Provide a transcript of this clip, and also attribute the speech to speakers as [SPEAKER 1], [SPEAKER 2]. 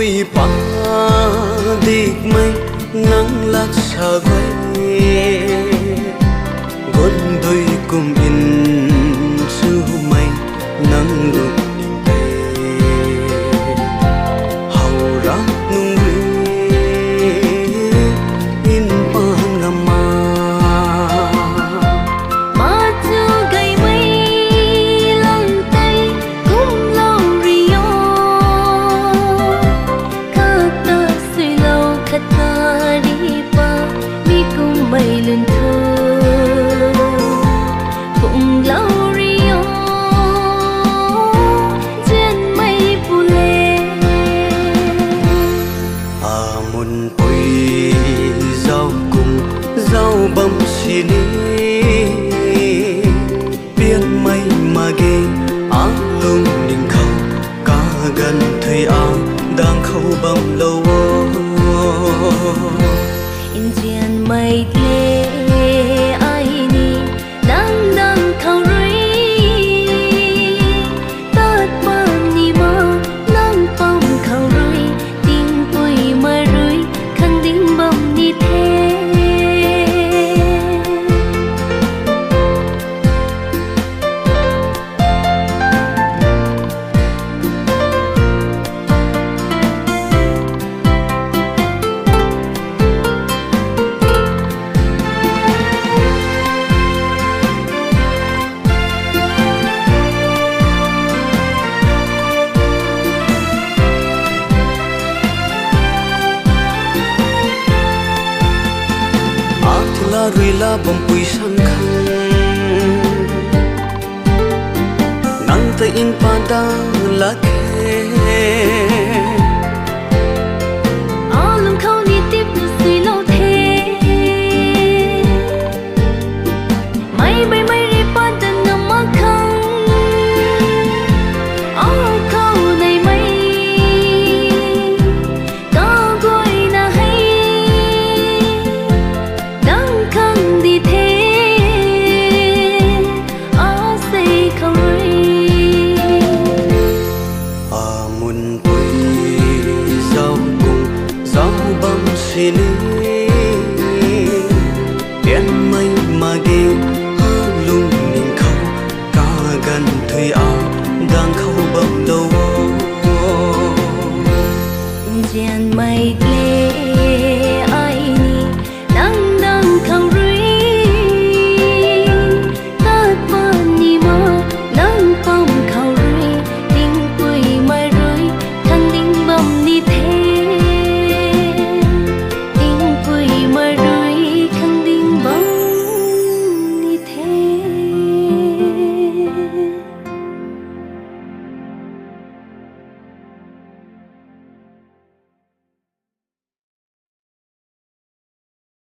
[SPEAKER 1] ôi pa dik mai nang lat sa quay gon đôi cùng in su mai nang lúc đình tê hầu ra nung in pan ngama mây lươn thơ cùng lâu rio trên mây phù lê muôn quỳ rau cùng rau băm xin biết mây mà ghê lung đình khâu cả gần thầy đang khâu băm lâu in trên mây lê ai ni đang đang khâu rơi tết ban ni mơ nắng bom khâu rơi tiếng tuổi mà rơi khăn đinh bom ni thế rui la bom pui sang khang nang te in pa da la khe lung khâu ni tip nu si lo the mai bay mai ri pa da na ma khang khâu này mai có goi na hay khăn đi thế xây khâu rơi muôn quỳ rau cùng rau băm xin đen mây mà ghê lung nhìn khâu cả gần thầy đang khâu băm đầu trên mây lê